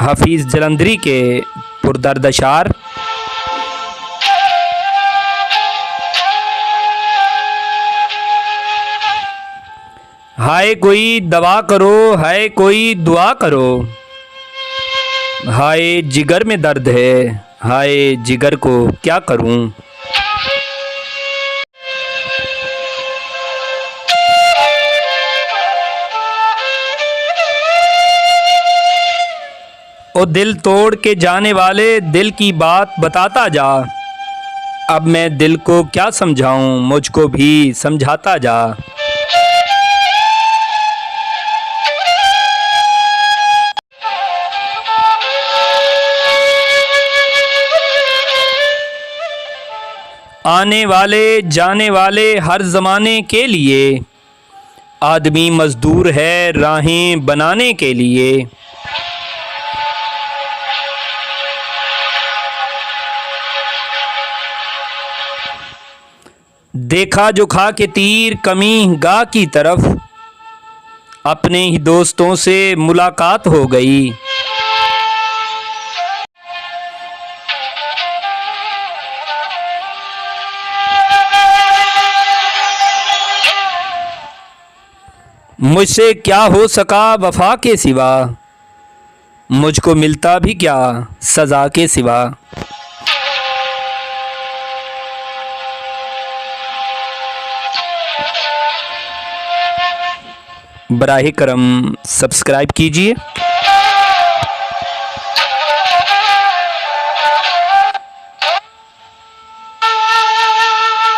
हफीज़ जलंधरी के पुरदर्द अशार। हाय कोई दवा करो, हाय कोई दुआ करो, हाय जिगर में दर्द है, हाय जिगर को क्या करूं। ओ दिल तोड़ के जाने वाले, दिल की बात बताता जा। अब मैं दिल को क्या समझाऊं, मुझको भी समझाता जा। आने वाले जाने वाले हर ज़माने के लिए, आदमी मज़दूर है राहें बनाने के लिए। देखा जो खा के तीर कमी गाह की तरफ, अपने ही दोस्तों से मुलाकात हो गई। मुझसे क्या हो सका वफा के सिवा, मुझको मिलता भी क्या सज़ा के सिवा। बराहे करम सब्सक्राइब कीजिए।